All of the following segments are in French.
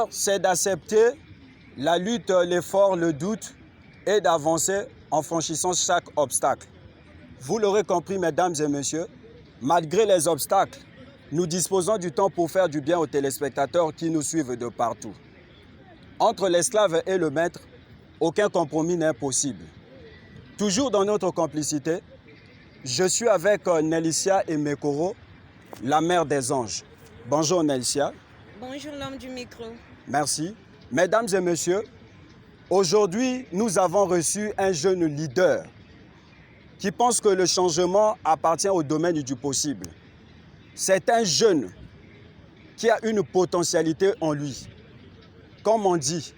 bonheur, c'est d'accepter la lutte, l'effort, le doute et d'avancer en franchissant chaque obstacle. Vous l'aurez compris, mesdames et messieurs, malgré les obstacles, nous disposons du temps pour faire du bien aux téléspectateurs qui nous suivent de partout. Entre l'esclave et le maître, aucun compromis n'est possible. Toujours dans notre complicité, je suis avec Nélicia et Mekoro, la mère des anges. Bonjour Nélicia. Bonjour l'homme du micro. Merci. Mesdames et messieurs, aujourd'hui, nous avons reçu un jeune leader qui pense que le changement appartient au domaine du possible. C'est un jeune qui a une potentialité en lui. Comme on dit,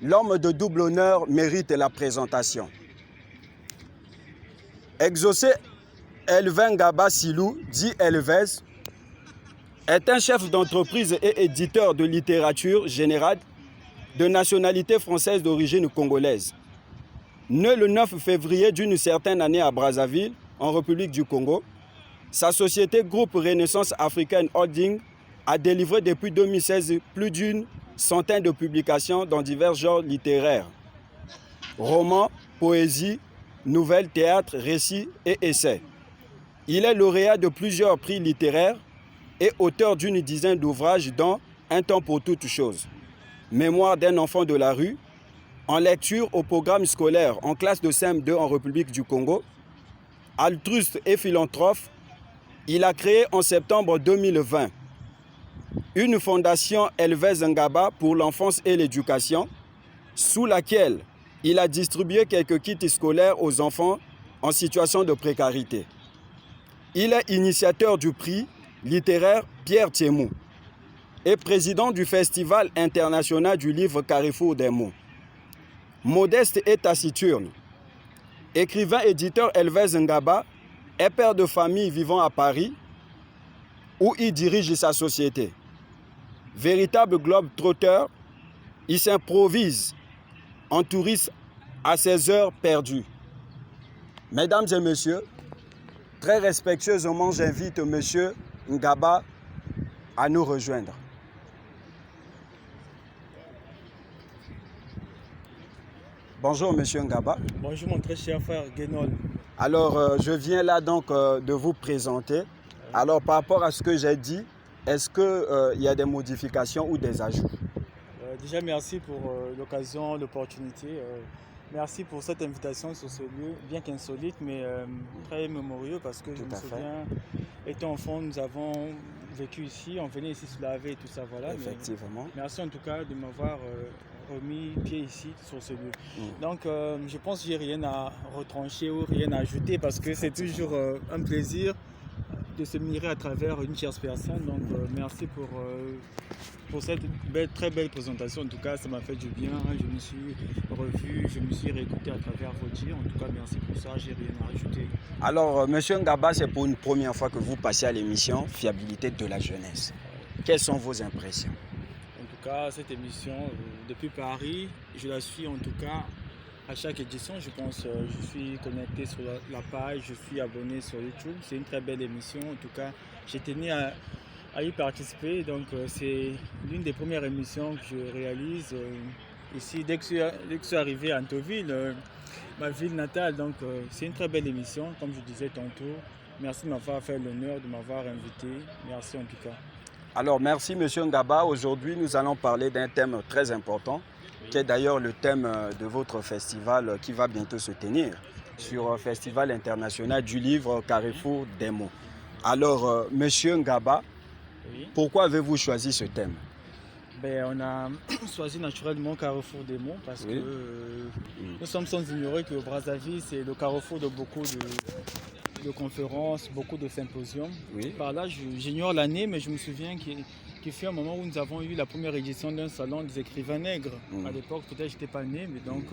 l'homme de double honneur mérite la présentation. Exaucé Elvin Ngaba Silou, dit Elvez, est un chef d'entreprise et éditeur de littérature générale de nationalité française d'origine congolaise. Né le 9 février d'une certaine année à Brazzaville, en République du Congo, sa société Groupe Renaissance Africaine Holding a délivré depuis 2016 plus d'une centaine de publications dans divers genres littéraires. Romans, poésie, nouvelles, théâtre, récits et essais. Il est lauréat de plusieurs prix littéraires et auteur d'une dizaine d'ouvrages dont Un temps pour toutes choses, Mémoire d'un enfant de la rue, en lecture au programme scolaire en classe de CM2 en République du Congo. Altruiste et philanthrope, il a créé en septembre 2020 une fondation Elvez Ngaba pour l'enfance et l'éducation, sous laquelle il a distribué quelques kits scolaires aux enfants en situation de précarité. Il est initiateur du prix littéraire Pierre Thiémou et président du Festival international du livre Carrefour des mots. Modeste et taciturne, écrivain-éditeur Elvez Ngaba est père de famille vivant à Paris où il dirige sa société. Véritable globe-trotteur, il s'improvise en touriste à ses heures perdues. Mesdames et messieurs, très respectueusement, j'invite M. Ngaba à nous rejoindre. Bonjour M. Ngaba. Bonjour mon très cher frère Guénol. Alors, je viens là donc de vous présenter. Alors, par rapport à ce que j'ai dit, est-ce qu'il y a des modifications ou des ajouts? Déjà, merci pour l'occasion, l'opportunité. Merci pour cette invitation sur ce lieu, bien qu'insolite, mais très mémorieux parce que je me souviens, étant enfant, nous avons vécu ici, on venait ici se laver et tout ça. Voilà. Effectivement. Merci en tout cas de m'avoir remis pied ici sur ce lieu. Donc je pense que j'ai rien à retrancher ou rien à ajouter parce que c'est toujours un plaisir de se mirer à travers une tierce personne. Donc merci pour cette très belle présentation. En tout cas, ça m'a fait du bien. Je me suis revu, je me suis réécouté à travers vos dires. En tout cas, merci pour ça. J'ai rien à ajouter. Alors, Monsieur Ngaba, c'est pour une première fois que vous passez à l'émission Fiabilité de la jeunesse. Quelles sont vos impressions? En tout cas, cette émission, depuis Paris, je la suis en tout cas à chaque édition. Je pense, je suis connecté sur la page, je suis abonné sur YouTube. C'est une très belle émission. En tout cas, j'ai tenu à y participer. Donc, c'est l'une des premières émissions que je réalise ici dès que je suis arrivé à Antoville, ma ville natale. Donc, c'est une très belle émission, comme je disais tantôt. Merci de m'avoir fait l'honneur, de m'avoir invité. Merci en tout cas. Alors, merci M. Ngaba. Aujourd'hui, nous allons parler d'un thème très important, qui est d'ailleurs le thème de votre festival qui va bientôt se tenir, sur un festival international du livre Carrefour des mots. Alors, M. Ngaba, pourquoi avez-vous choisi ce thème? On a choisi naturellement Carrefour des mots parce que nous sommes sans ignorer que Brazzaville, c'est le carrefour de beaucoup de conférences, beaucoup de symposiums. Par là, j'ignore l'année, mais je me souviens qu'il fut un moment où nous avons eu la première édition d'un salon des écrivains nègres. À l'époque, peut-être je n'étais pas né, mais donc...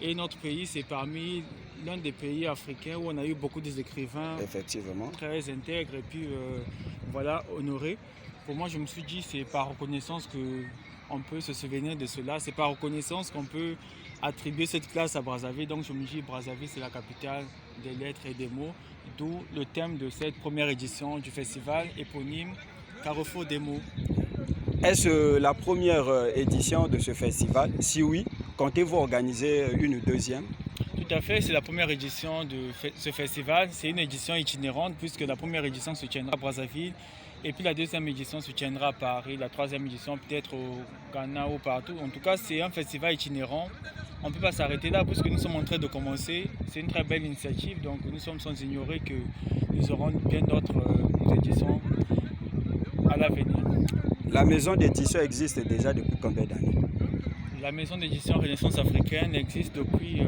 et notre pays, c'est parmi l'un des pays africains où on a eu beaucoup d'écrivains très intègres et puis voilà, honorés. Pour moi, je me suis dit, c'est par reconnaissance qu'on peut se souvenir de cela. C'est par reconnaissance qu'on peut attribuer cette classe à Brazzaville. Donc je me dis, Brazzaville, c'est la capitale des lettres et des mots. D'où le thème de cette première édition du festival éponyme Carrefour des mots. Est-ce la première édition de ce festival? Si oui, comptez-vous organiser une deuxième? Tout à fait, c'est la première édition de ce festival. C'est une édition itinérante puisque la première édition se tiendra à Brazzaville et puis la deuxième édition se tiendra à Paris, la troisième édition peut-être au Ghana ou partout. En tout cas, c'est un festival itinérant. On ne peut pas s'arrêter là puisque nous sommes en train de commencer. C'est une très belle initiative, donc nous sommes sans ignorer que nous aurons bien d'autres éditions à l'avenir. La maison d'édition existe déjà depuis combien d'années? La maison d'édition Renaissance africaine existe depuis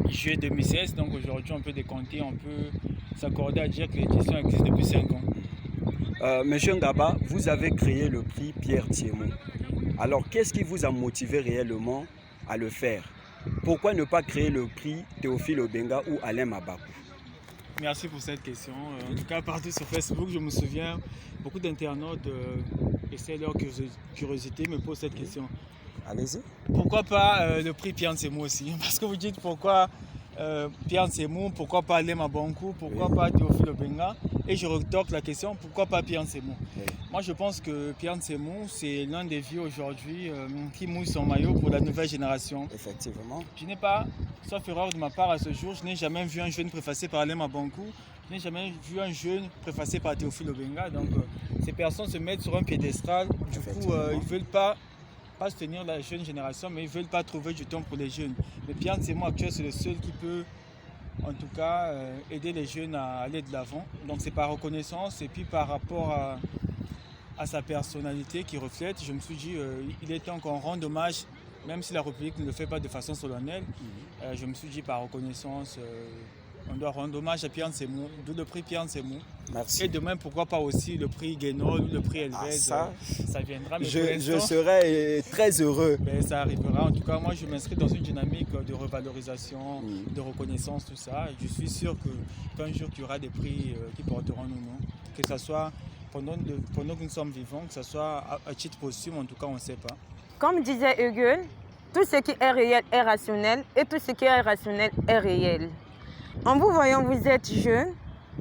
juillet 2016, donc aujourd'hui on peut décompter, on peut s'accorder à dire que l'édition existe depuis 5 ans. Monsieur Ngaba, vous avez créé le prix Pierre Thiémou. Alors qu'est-ce qui vous a motivé réellement à le faire? Pourquoi ne pas créer le prix Théophile Obenga ou Alain Mabakou? Merci pour cette question. En tout cas, partout sur Facebook, je me souviens, beaucoup d'internautes essaient leur curiosité, me posent cette question. Allez-y. Pourquoi pas le prix Pierre Thiémou aussi? Parce que vous dites pourquoi Pierre Thiémou, pourquoi pas Alain Mabakou, pourquoi pas Théophile Obenga? Et je retorque la question, pourquoi pas Pierre Thiémou? Moi, je pense que Pierre Thiémou, c'est l'un des vieux aujourd'hui qui mouille son maillot pour la nouvelle génération. Effectivement. Je n'ai pas, sauf erreur de ma part à ce jour, je n'ai jamais vu un jeune préfacé par Alain Mabakou. Je n'ai jamais vu un jeune préfacé par Théophile Obenga. Donc, ces personnes se mettent sur un piédestal. Du coup, ils ne veulent pas soutenir la jeune génération, mais ils ne veulent pas trouver du temps pour les jeunes. Mais Pierre Thiémou actuel, c'est le seul qui peut, en tout cas, aider les jeunes à aller de l'avant. Donc, c'est par reconnaissance et puis par rapport à sa personnalité qui reflète, je me suis dit il était encore rendre hommage, même si la République ne le fait pas de façon solennelle. Je me suis dit par reconnaissance, on doit rendre hommage à Pierre Thiémou, d'où le prix Pierre Thiémou. Merci. Et demain, pourquoi pas aussi le prix Guénol, le prix Elvez, ça viendra. Mais je serai très heureux. Mais ça arrivera. En tout cas, moi, je m'inscris dans une dynamique de revalorisation, de reconnaissance, tout ça. Et je suis sûr qu'un jour, il y aura des prix qui porteront nos noms, que ce soit pendant que nous sommes vivants, que ce soit à titre posthume, en tout cas, on ne sait pas. Comme disait Hegel, tout ce qui est réel est rationnel et tout ce qui est rationnel est réel. En vous voyant, vous êtes jeune.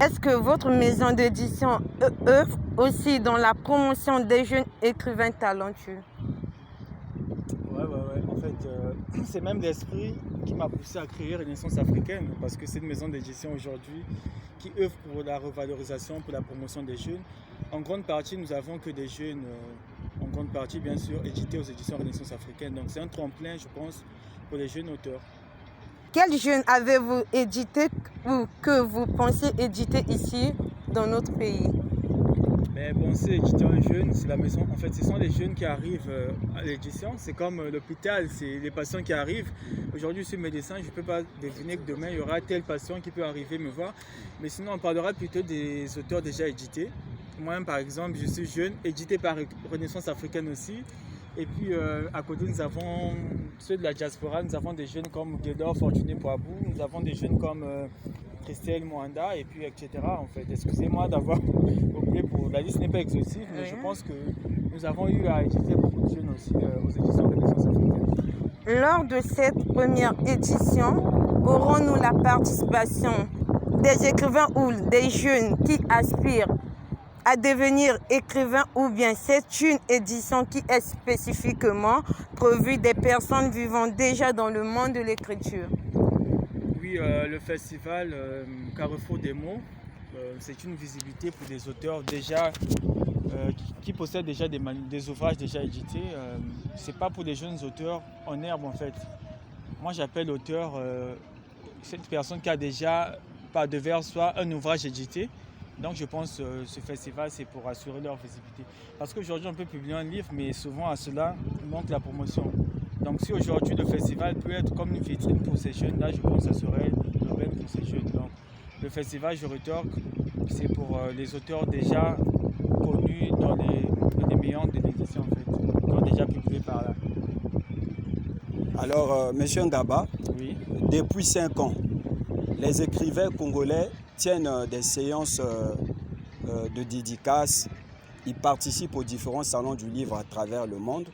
Est-ce que votre maison d'édition œuvre aussi dans la promotion des jeunes écrivains talentueux? Ouais. En fait, c'est même l'esprit qui m'a poussé à créer Renaissance africaine, parce que c'est une maison d'édition aujourd'hui qui œuvre pour la revalorisation, pour la promotion des jeunes. En grande partie, nous avons que des jeunes, en grande partie bien sûr, édités aux éditions Renaissance africaine. Donc c'est un tremplin, je pense, pour les jeunes auteurs. Quels jeunes avez-vous édité ou que vous pensez éditer ici dans notre pays? Mais penser éditer un jeune, c'est la maison. En fait, ce sont les jeunes qui arrivent à l'édition. C'est comme l'hôpital, c'est les patients qui arrivent. Aujourd'hui, je suis médecin, je ne peux pas deviner que demain, il y aura tel patient qui peut arriver me voir. Mais sinon, on parlera plutôt des auteurs déjà édités. Moi-même, par exemple, je suis jeune, édité par Renaissance africaine aussi. Et puis, à côté, nous avons ceux de la diaspora. Nous avons des jeunes comme Guédor, Fortuné Poabou. Nous avons des jeunes comme Christelle Mwanda, et puis etc. En fait, excusez-moi d'avoir oublié, la liste n'est pas exhaustive, mais je pense que nous avons eu à éditer beaucoup de jeunes aussi aux éditions de Renaissance africaine. Lors de cette première édition, aurons-nous la participation des écrivains ou des jeunes qui aspirent à devenir écrivain, ou bien c'est une édition qui est spécifiquement prévue des personnes vivant déjà dans le monde de l'écriture? Oui, le festival Carrefour des mots, c'est une visibilité pour des auteurs déjà qui possèdent déjà des ouvrages déjà édités. C'est pas pour les jeunes auteurs en herbe en fait. Moi j'appelle auteur cette personne qui a déjà par devers soit un ouvrage édité. Donc je pense que ce festival, c'est pour assurer leur visibilité. Parce qu'aujourd'hui, on peut publier un livre, mais souvent à cela, il manque la promotion. Donc si aujourd'hui, le festival peut être comme une vitrine pour ces jeunes-là, je pense que ça serait le même pour ces jeunes. Donc le festival, je retorque, c'est pour les auteurs déjà connus dans les meilleurs de l'édition, en fait, qui ont déjà publié par là. Alors, Monsieur Ngaba, oui. Depuis 5 ans, les écrivains congolais tiennent des séances de dédicaces. Ils participent aux différents salons du livre à travers le monde.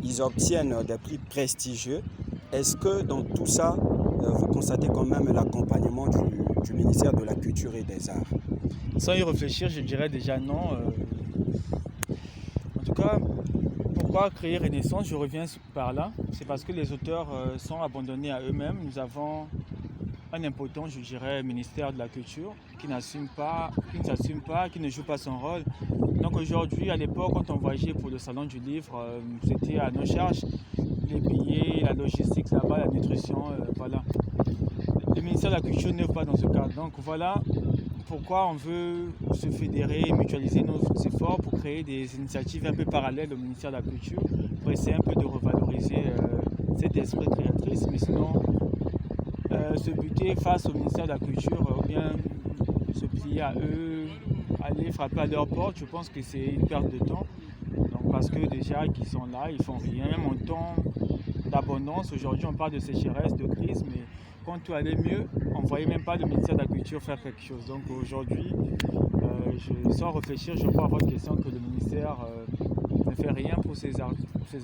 Ils obtiennent des prix prestigieux. Est-ce que dans tout ça, vous constatez quand même l'accompagnement du ministère de la Culture et des Arts? Sans y réfléchir, je dirais déjà non. En tout cas, pourquoi créer Renaissance? Je reviens par là. C'est parce que les auteurs sont abandonnés à eux-mêmes. Nous avons un impotent, je dirais, ministère de la Culture qui n'assume pas, qui ne joue pas son rôle. Donc aujourd'hui, à l'époque, quand on voyageait pour le salon du livre, c'était à nos charges, les billets, la logistique là-bas, la nutrition, voilà. Le ministère de la Culture n'est pas dans ce cadre. Donc voilà pourquoi on veut se fédérer et mutualiser nos efforts pour créer des initiatives un peu parallèles au ministère de la Culture, pour essayer un peu de revaloriser cet esprit créatrice, mais sinon se buter face au ministère de la Culture ou bien se plier à eux, aller frapper à leur porte, je pense que c'est une perte de temps. Donc, parce que déjà qu'ils sont là, ils font rien, même en temps d'abondance. Aujourd'hui on parle de sécheresse, de crise, mais quand tout allait mieux, on ne voyait même pas le ministère de la Culture faire quelque chose. Donc aujourd'hui, sans réfléchir, je crois à votre question que le ministère ne fait rien pour ses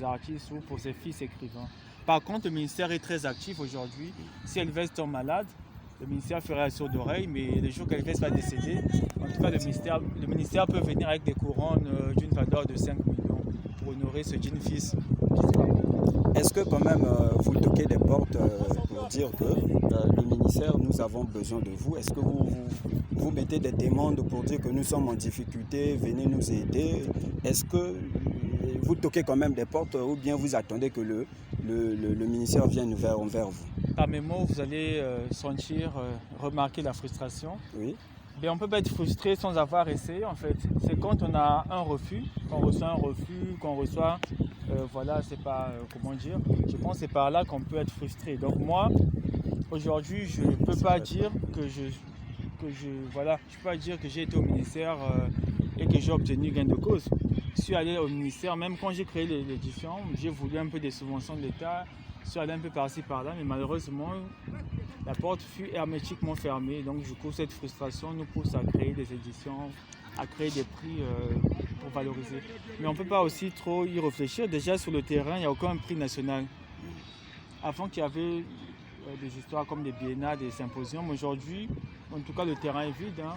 artistes ou pour ses fils écrivains. Par contre, le ministère est très actif aujourd'hui. Si Elvès tombe malade, le ministère ferait la sourde oreille, mais le jour qu'Elvès va décéder, en tout cas le ministère peut venir avec des couronnes d'une valeur de 5 millions pour honorer ce jeune fils. Est-ce que quand même vous toquez des portes pour dire que le ministère, nous avons besoin de vous? Est-ce que vous mettez des demandes pour dire que nous sommes en difficulté, venez nous aider? Est-ce que vous toquez quand même des portes ou bien vous attendez que le ministère vienne vers vous? Par mes mots, vous allez remarquer la frustration. Oui. Mais on ne peut pas être frustré sans avoir essayé en fait. C'est quand on a un refus, qu'on reçoit un refus, qu'on reçoit, voilà, c'est pas, comment dire, je pense que c'est par là qu'on peut être frustré. Donc moi, aujourd'hui, je ne peux pas dire voilà, je peux pas dire que j'ai été au ministère et que j'ai obtenu gain de cause. Je suis allé au ministère, même quand j'ai créé l'édition, j'ai voulu un peu des subventions de l'État, je suis allé un peu par-ci par-là, mais malheureusement, la porte fut hermétiquement fermée. Donc du coup, cette frustration nous pousse à créer des éditions, à créer des prix pour valoriser. Mais on ne peut pas aussi trop y réfléchir. Déjà sur le terrain, il n'y a aucun prix national. Avant qu'il y avait des histoires comme des biennales, des symposiums, aujourd'hui, en tout cas le terrain est vide. Hein.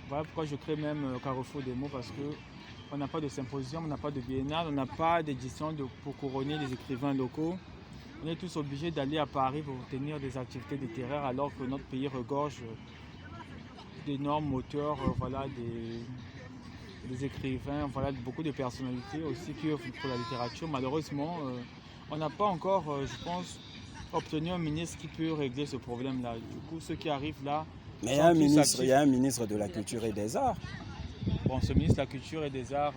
Voilà pourquoi je crée même Carrefour des mots, parce qu'on n'a pas de symposium, on n'a pas de biennale, on n'a pas d'édition pour couronner les écrivains locaux. On est tous obligés d'aller à Paris pour tenir des activités littéraires alors que notre pays regorge d'énormes auteurs, voilà, des écrivains, voilà, beaucoup de personnalités aussi qui œuvrent pour la littérature. Malheureusement, on n'a pas encore, je pense, obtenu un ministre qui peut régler ce problème-là. Du coup, ceux qui arrivent là... Mais il y a un ministre de la Culture et des Arts. Bon, ce ministre de la Culture et des Arts...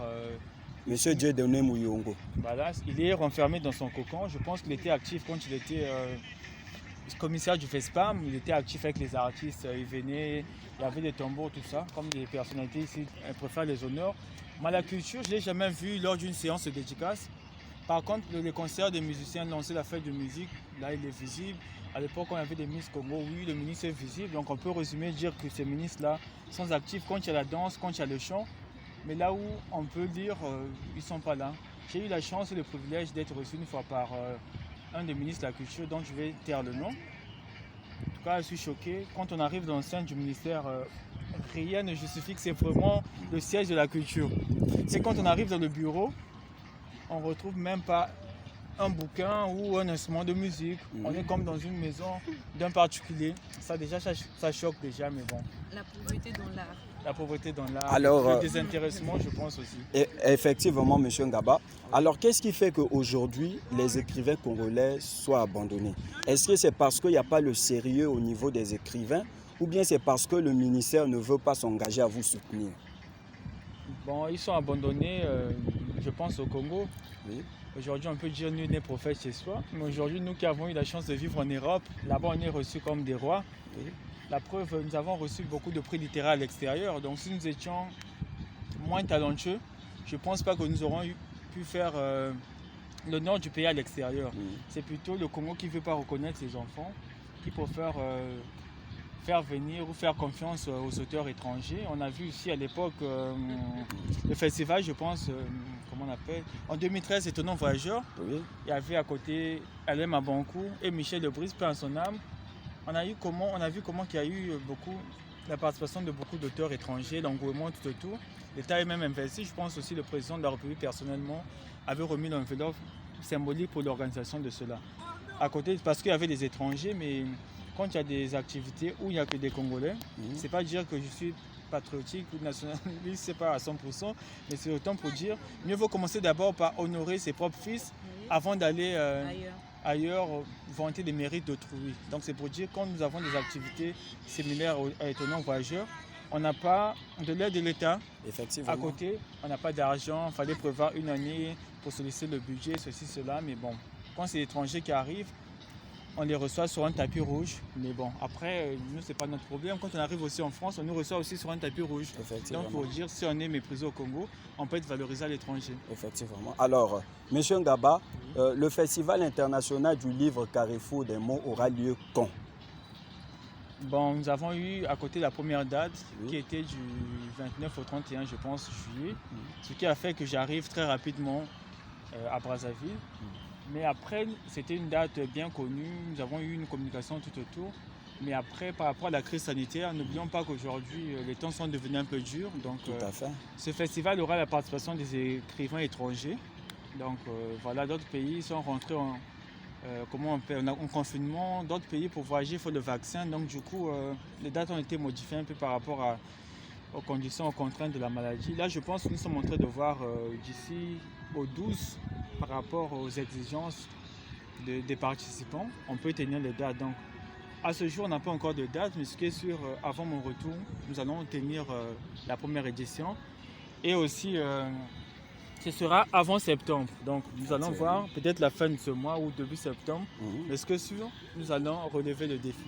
Monsieur Dieudonné Mouyongo. Voilà, il est renfermé dans son cocon. Je pense qu'il était actif quand il était commissaire du FESPAM. Il était actif avec les artistes. Il venait, il y avait des tambours, tout ça. Comme des personnalités ici, elle préfère les honneurs. Moi, la culture, je ne l'ai jamais vu lors d'une séance de dédicace. Par contre, les concerts des musiciens lançaient la fête de musique. Là, il est visible. À l'époque, on avait des Miss Congo. Oui, le ministre est visible. Donc, on peut résumer, dire que ces ministres-là sont actifs quand il y a la danse, quand il y a le chant. Mais là où on peut dire ils ne sont pas là. J'ai eu la chance et le privilège d'être reçu une fois par un des ministres de la Culture, dont je vais taire le nom. En tout cas, je suis choqué. Quand on arrive dans le sein du ministère, rien ne justifie que c'est vraiment le siège de la culture. C'est quand on arrive dans le bureau, on ne retrouve même pas un bouquin ou un instrument de musique. On est comme dans une maison d'un particulier. Ça déjà, ça choque déjà, mais bon. La pauvreté dans l'art. La pauvreté dans l'art, Alors, le désintéressement, je pense aussi. Effectivement, M. Ngaba. Alors, qu'est-ce qui fait qu'aujourd'hui, les écrivains congolais soient abandonnés? Est-ce que c'est parce qu'il n'y a pas le sérieux au niveau des écrivains ou bien c'est parce que le ministère ne veut pas s'engager à vous soutenir? Bon, ils sont abandonnés, je pense, au Congo. Oui. Aujourd'hui, on peut dire nul n'est prophète chez soi. Mais aujourd'hui, nous qui avons eu la chance de vivre en Europe, là-bas, on est reçus comme des rois. Oui. La preuve, nous avons reçu beaucoup de prix littéraires à l'extérieur. Donc, si nous étions moins talentueux, je ne pense pas que nous aurions pu faire l'honneur du pays à l'extérieur. C'est plutôt le Congo qui ne veut pas reconnaître ses enfants, qui préfère faire venir ou faire confiance aux auteurs étrangers. On a vu ici à l'époque le festival, je pense, comment on appelle, en 2013, Étonnant Voyageur. Oui. Il y avait à côté Alain Mabankou et Michel Lebris, paix en son âme. On a vu comment il y a eu beaucoup la participation de beaucoup d'auteurs étrangers, l'engouement tout autour. L'État est même investi. Je pense aussi que le président de la République personnellement avait remis l'enveloppe symbolique pour l'organisation de cela. À côté, parce qu'il y avait des étrangers, mais quand il y a des activités où il n'y a que des Congolais, c'est pas dire que je suis patriotique ou nationaliste, c'est pas à 100%, mais c'est autant pour dire, mieux vaut commencer d'abord par honorer ses propres fils avant d'aller ailleurs vanter les mérites d'autrui. Donc c'est pour dire, quand nous avons des activités similaires à Étonnant Voyageur, on n'a pas de l'aide de l'État. Effectivement. À côté, on n'a pas d'argent, il fallait prévoir une année pour solliciter le budget, ceci, cela, mais bon, quand c'est l'étranger qui arrive, on les reçoit sur un tapis rouge. Mais bon, après, nous, ce n'est pas notre problème. Quand on arrive aussi en France, on nous reçoit aussi sur un tapis rouge. Donc, pour dire, si on est méprisé au Congo, on peut être valorisé à l'étranger. Effectivement. Alors, M. Ngaba, le Festival international du livre Carrefour des mots aura lieu quand? Bon, nous avons eu à côté la première date qui était du 29 au 31, je pense, juillet. Ce qui a fait que j'arrive très rapidement à Brazzaville. Mais après, c'était une date bien connue. Nous avons eu une communication tout autour. Mais après, par rapport à la crise sanitaire, n'oublions pas qu'aujourd'hui, les temps sont devenus un peu durs. Donc, tout à fait. Ce festival aura la participation des écrivains étrangers. Donc, voilà, d'autres pays sont rentrés en confinement. D'autres pays, pour voyager, il faut le vaccin. Donc, du coup, les dates ont été modifiées un peu par rapport aux conditions, aux contraintes de la maladie. Là, je pense que nous sommes en train de voir d'ici au 12, par rapport aux exigences des participants, on peut tenir les dates. Donc, à ce jour, on n'a pas encore de date, mais ce qui est sûr, avant mon retour, nous allons tenir la première édition. Et aussi, ce sera avant septembre. Donc, nous allons voir peut-être la fin de ce mois ou début septembre. Mais ce qui est sûr, nous allons relever le défi.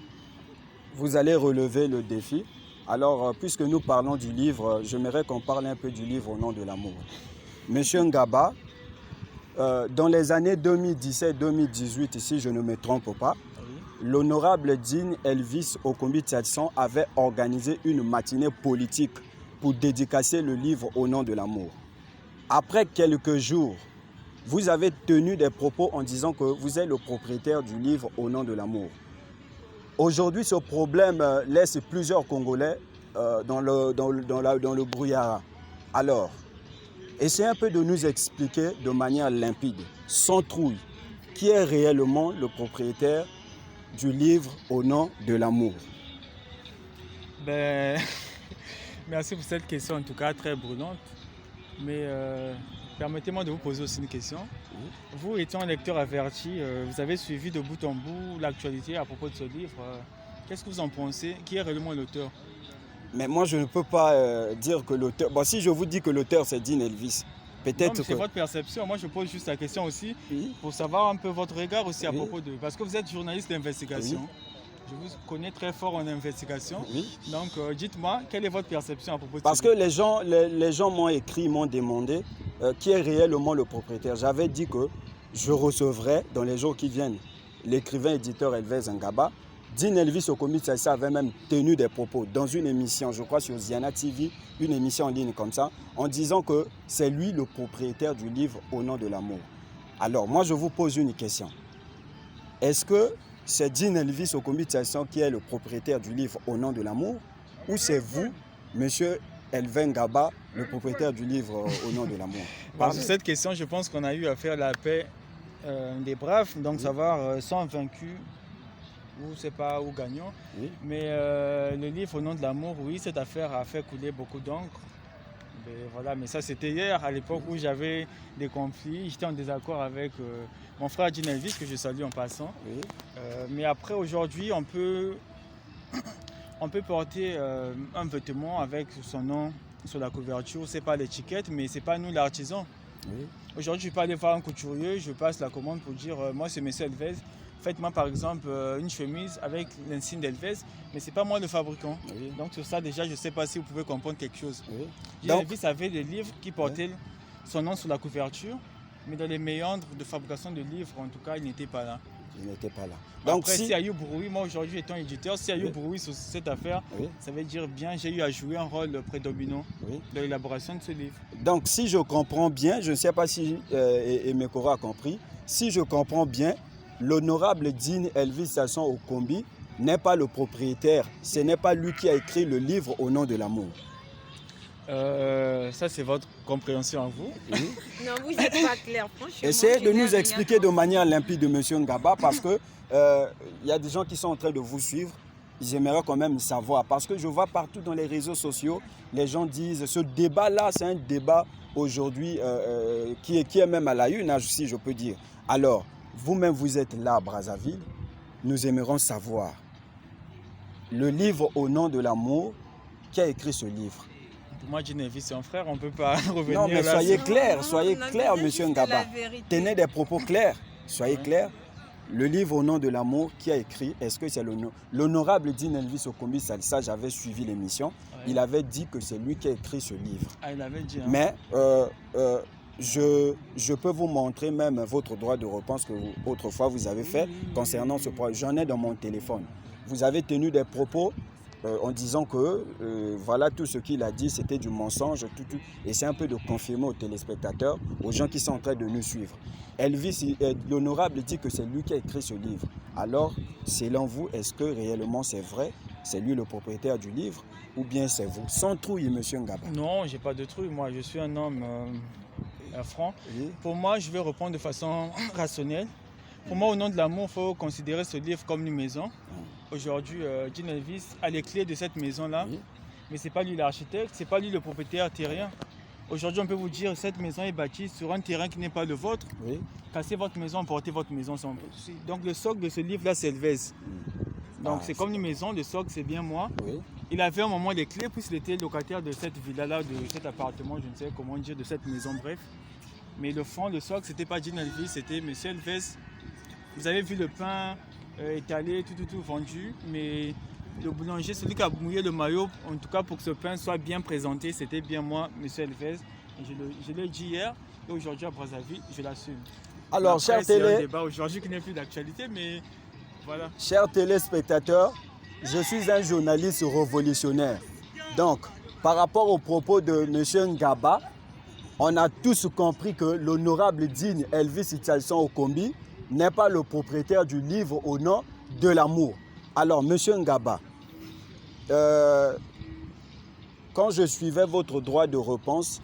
Vous allez relever le défi. Alors, puisque nous parlons du livre, j'aimerais qu'on parle un peu du livre Au nom de l'amour. Monsieur Ngaba, dans les années 2017-2018, si je ne me trompe pas, l'honorable Dean Elvis Okombi Tchatson avait organisé une matinée politique pour dédicacer le livre Au nom de l'amour. Après quelques jours, vous avez tenu des propos en disant que vous êtes le propriétaire du livre Au nom de l'amour. Aujourd'hui, ce problème laisse plusieurs Congolais dans le brouillard. Alors, essayez un peu de nous expliquer de manière limpide, sans trouille, qui est réellement le propriétaire du livre Au nom de l'amour. Merci pour cette question, en tout cas très brûlante. Mais permettez-moi de vous poser aussi une question. Vous étant un lecteur averti, vous avez suivi de bout en bout l'actualité à propos de ce livre. Qu'est-ce que vous en pensez? Qui est réellement l'auteur? Mais moi, je ne peux pas dire que l'auteur... Bon, si je vous dis que l'auteur, c'est Dean Elvis, peut-être que... C'est votre perception. Moi, je pose juste la question aussi pour savoir un peu votre regard aussi à propos de... Parce que vous êtes journaliste d'investigation. Je vous connais très fort en investigation. Donc, dites-moi, quelle est votre perception à propos de ça? Parce que les gens m'ont écrit, m'ont demandé qui est réellement le propriétaire. J'avais dit que je recevrai dans les jours qui viennent l'écrivain éditeur Elvis Ngaba. Dean Elvis Okombi Tchatson avait même tenu des propos dans une émission, je crois sur Ziana TV, une émission en ligne comme ça, en disant que c'est lui le propriétaire du livre Au nom de l'amour. Alors, moi, je vous pose une question. Est-ce que c'est Dean Elvis Okombi Tchatson qui est le propriétaire du livre Au nom de l'amour, ou c'est vous, monsieur Elvis Ngaba, le propriétaire du livre Au nom de l'amour? Sur cette question, je pense qu'on a eu à faire la paix des braves, donc savoir sans vaincu ou c'est pas ou gagnant. Mais le livre Au nom de l'amour, oui, cette affaire a fait couler beaucoup d'encre. Voilà, mais ça c'était hier, à l'époque où j'avais des conflits, j'étais en désaccord avec mon frère Dean Elvis, que je salue en passant. Mais après, aujourd'hui, on peut porter un vêtement avec son nom sur la couverture, c'est pas l'étiquette, mais c'est pas nous l'artisan. Aujourd'hui, je peux aller voir un couturier, je passe la commande pour dire moi c'est monsieur Elvis, faites-moi par exemple une chemise avec l'insigne d'Elvis, mais c'est pas moi le fabricant. Donc sur ça déjà, je sais pas si vous pouvez comprendre quelque chose. Elvis avait des livres qui portaient son nom sur la couverture, mais dans les méandres de fabrication de livres, en tout cas, il n'était pas là. Il n'était pas là. Donc, après, s'il y a eu bruit, moi aujourd'hui étant éditeur, s'il y a eu bruit sur cette affaire, ça veut dire bien j'ai eu à jouer un rôle prédominant dans l'élaboration de ce livre. Donc si je comprends bien, je ne sais pas si Emekoro a compris, si je comprends bien, l'honorable Dean Elvis Tchatson Okombi n'est pas le propriétaire, ce n'est pas lui qui a écrit le livre Au nom de l'amour. Ça, c'est votre compréhension à vous. Oui. Non, vous n'êtes pas clair, franchement. Essayez de nous expliquer de manière limpide, M. Ngaba, parce que y a des gens qui sont en train de vous suivre. Ils aimeraient quand même savoir, parce que je vois partout dans les réseaux sociaux, les gens disent, ce débat-là, c'est un débat aujourd'hui qui est même à la une, si je peux dire. Alors, vous-même, vous êtes là à Brazzaville, nous aimerions savoir, le livre Au nom de l'amour, qui a écrit ce livre? Pour moi, Geneviève, c'est un frère, on ne peut pas revenir non, mais là. Soyez clair, M. Ngaba. Tenez des propos clairs, soyez clairs. Le livre Au nom de l'amour, qui a écrit, est-ce que c'est l'honorable Dean Elvis Okombi Salsa, j'avais suivi l'émission, ouais. Il avait dit que c'est lui qui a écrit ce livre. Ah, il avait dit. Hein. Mais je peux vous montrer même votre droit de réponse que autrefois vous avez fait concernant ce projet. J'en ai dans mon téléphone. Vous avez tenu des propos en disant que voilà, tout ce qu'il a dit, c'était du mensonge. Et c'est un peu de confirmer aux téléspectateurs, aux gens qui sont en train de nous suivre. Elvis, l'honorable, dit que c'est lui qui a écrit ce livre. Alors, selon vous, est-ce que réellement c'est vrai? C'est lui le propriétaire du livre ou bien c'est vous? Sans trouille, M. Ngaba. Non, je n'ai pas de trouille. Moi, je suis un homme franc. Oui. Pour moi, je vais répondre de façon rationnelle. Pour moi, Au nom de l'amour, il faut considérer ce livre comme une maison. Aujourd'hui, Dean Elvis a les clés de cette maison-là, oui. Mais ce n'est pas lui l'architecte, ce n'est pas lui le propriétaire terrien. Aujourd'hui, on peut vous dire que cette maison est bâtie sur un terrain qui n'est pas le vôtre. Oui. Cassez votre maison, emportez votre maison. Donc le socle de ce livre-là, c'est Elvis. Donc c'est comme une maison, le socle, c'est bien moi. Oui. Il avait un moment les clés, puisqu'il était locataire de cette villa-là, de cet appartement, je ne sais comment dire, de cette maison, bref. Mais le fond, le socle, ce n'était pas Dean Elvis, c'était M. Elvis. Vous avez vu le pain étalé, tout vendu, mais le boulanger, celui qui a mouillé le maillot, en tout cas pour que ce pain soit bien présenté, c'était bien moi, M. Elvis. Je l'ai dit hier, et aujourd'hui à Brazzaville, je l'assume. Alors, chers c'est un débat aujourd'hui qui n'est plus d'actualité, mais voilà. Chers téléspectateurs, je suis un journaliste révolutionnaire. Donc, par rapport aux propos de M. Ngaba, on a tous compris que l'honorable Dean Elvis Ichalson Okombi n'est pas le propriétaire du livre Au nom de l'amour. Alors, M. Ngaba, quand je suivais votre droit de réponse,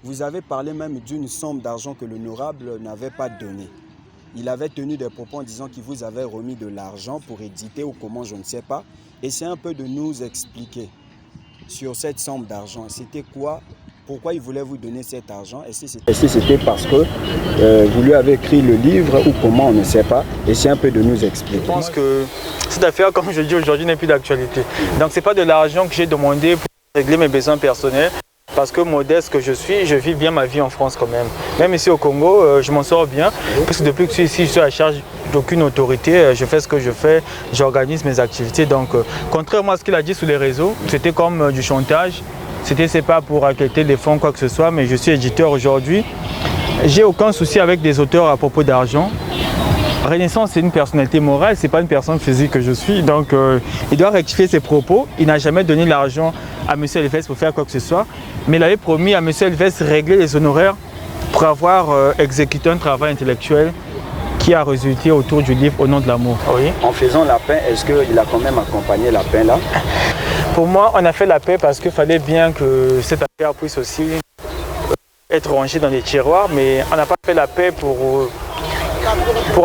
vous avez parlé même d'une somme d'argent que l'honorable n'avait pas donnée. Il avait tenu des propos en disant qu'il vous avait remis de l'argent pour éditer ou comment, je ne sais pas. Essayez un peu de nous expliquer sur cette somme d'argent. C'était quoi? Pourquoi il voulait vous donner cet argent? Est-ce que c'était parce que vous lui avez écrit le livre ou comment, on ne sait pas. Essayez un peu de nous expliquer. Je pense que cette affaire, comme je dis aujourd'hui, n'est plus d'actualité. Donc ce n'est pas de l'argent que j'ai demandé pour régler mes besoins personnels. Parce que modeste que je suis, je vis bien ma vie en France quand même. Même ici au Congo, je m'en sors bien. Parce que depuis que je suis ici, je suis à charge d'aucune autorité. Je fais ce que je fais, j'organise mes activités. Donc, contrairement à ce qu'il a dit sur les réseaux, c'était comme du chantage. C'est pas pour acquitter les fonds, quoi que ce soit, mais je suis éditeur aujourd'hui. J'ai aucun souci avec des auteurs à propos d'argent. Renaissance, c'est une personnalité morale, c'est pas une personne physique que je suis. Donc, il doit rectifier ses propos. Il n'a jamais donné l'argent à M. Elvis pour faire quoi que ce soit. Mais il avait promis à M. Elvis de régler les honoraires pour avoir exécuté un travail intellectuel qui a résulté autour du livre Au nom de l'amour. Oui. En faisant la paix, est-ce qu'il a quand même accompagné la paix là? Pour moi, on a fait la paix parce qu'il fallait bien que cette affaire puisse aussi être rangée dans les tiroirs, mais on n'a pas fait la paix pour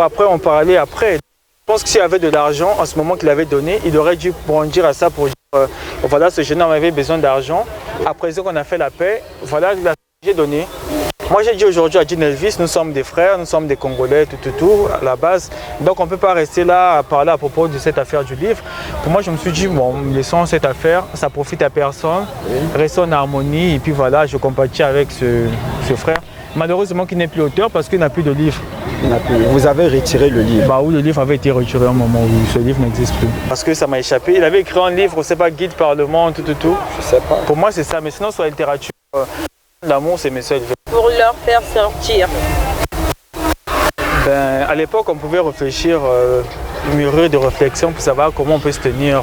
après en parler après. Je pense que s'il y avait de l'argent en ce moment qu'il avait donné, il aurait dû bondir à ça pour dire voilà, ce jeune homme avait besoin d'argent. Après qu'on a fait la paix, voilà la j'ai donné. Moi j'ai dit aujourd'hui à Dean Elvis, nous sommes des frères, nous sommes des Congolais, tout à la base. Donc on ne peut pas rester là à parler à propos de cette affaire du livre. Pour moi je me suis dit, bon, laissons cette affaire, ça profite à personne, restons en harmonie et puis voilà, je compatis avec ce frère. Malheureusement qu'il n'est plus auteur parce qu'il n'a plus de livre. Vous avez retiré le livre? Bah oui, le livre avait été retiré à un moment où ce livre n'existe plus. Parce que ça m'a échappé. Il avait écrit un livre, je ne sais pas, guide par le monde, tout. Je sais pas. Pour moi c'est ça, mais sinon sur la littérature, l'amour c'est mes seuls. Pour leur faire sortir. Ben, à l'époque on pouvait réfléchir, mûrir de réflexion pour savoir comment on peut se tenir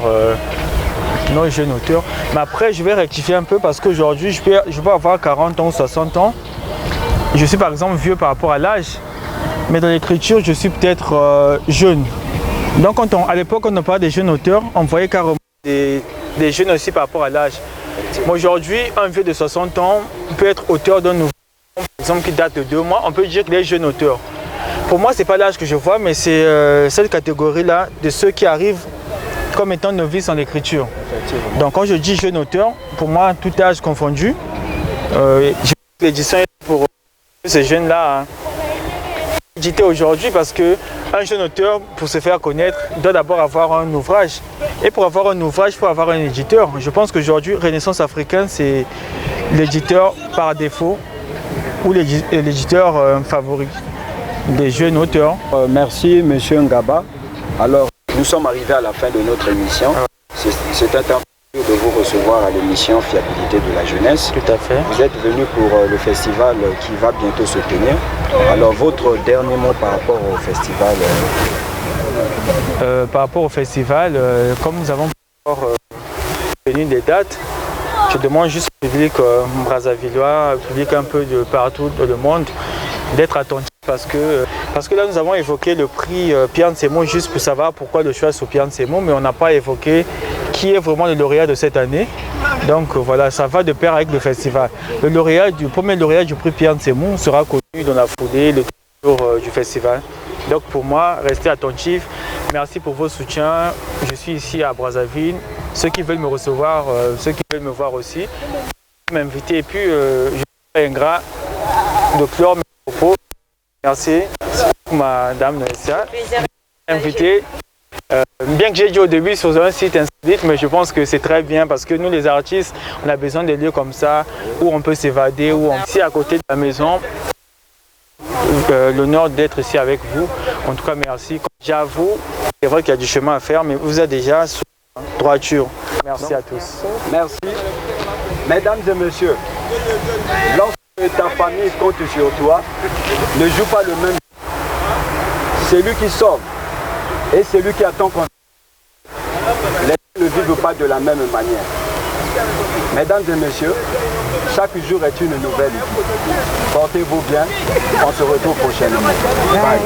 nos jeunes auteurs. Mais après je vais rectifier un peu parce qu'aujourd'hui je peux avoir 40 ans ou 60 ans. Je suis par exemple vieux par rapport à l'âge, mais dans l'écriture, je suis peut-être jeune. Donc à l'époque, quand on parlait des jeunes auteurs, on voyait carrément des jeunes aussi par rapport à l'âge. Mais aujourd'hui, un vieux de 60 ans peut être auteur d'un nouveau, par exemple, qui date de 2 mois, on peut dire qu'il est jeune auteur. Pour moi, ce n'est pas l'âge que je vois, mais c'est cette catégorie-là de ceux qui arrivent comme étant novices en écriture. Donc quand je dis jeune auteur, pour moi, tout âge confondu, l'édition est pour ces jeunes-là éditer aujourd'hui parce qu'un jeune auteur, pour se faire connaître, doit d'abord avoir un ouvrage. Et pour avoir un ouvrage, il faut avoir un éditeur. Je pense qu'aujourd'hui, Renaissance africaine, c'est l'éditeur par défaut ou l'éditeur favori des jeunes auteurs. Merci, Monsieur Ngaba. Alors, nous sommes arrivés à la fin de notre émission. C'est un temps de vous recevoir à l'émission Fiabilité de la jeunesse. Tout à fait. Vous êtes venu pour le festival qui va bientôt se tenir. Alors, votre dernier mot par rapport au festival Par rapport au festival, comme nous avons encore tenu des dates, je demande juste au public brazzavillois, au public un peu de partout dans le monde, d'être attentif parce que là nous avons évoqué le prix Pierre Nsemo juste pour savoir pourquoi le choix sur Pierre Nsemo, mais on n'a pas évoqué qui est vraiment le lauréat de cette année. Donc voilà, ça va de pair avec le festival. Le premier lauréat du prix Pierre Nsemo sera connu dans la foulée le jour du festival. Donc pour moi, restez attentifs. Merci pour vos soutiens. Je suis ici à Brazzaville. Ceux qui veulent me recevoir, ceux qui veulent me voir aussi, m'inviter. Et puis, je suis ingrat de clore mes propos. Merci, Madame Noëssa. Invité. Bien que j'ai dit au début sur un site insolite, mais je pense que c'est très bien parce que nous, les artistes, on a besoin de lieux comme ça où on peut s'évader, ici à côté de la maison. L'honneur d'être ici avec vous. En tout cas, merci. J'avoue, c'est vrai qu'il y a du chemin à faire, mais vous êtes déjà sur droiture. Merci à tous. Merci. Mesdames et messieurs, lorsque ta famille compte sur toi, ne joue pas le même. Celui qui sauve et celui qui attend qu'on ne vivent pas de la même manière. Mesdames et messieurs, chaque jour est une nouvelle vie. Portez-vous bien, on se retrouve prochainement. Bye.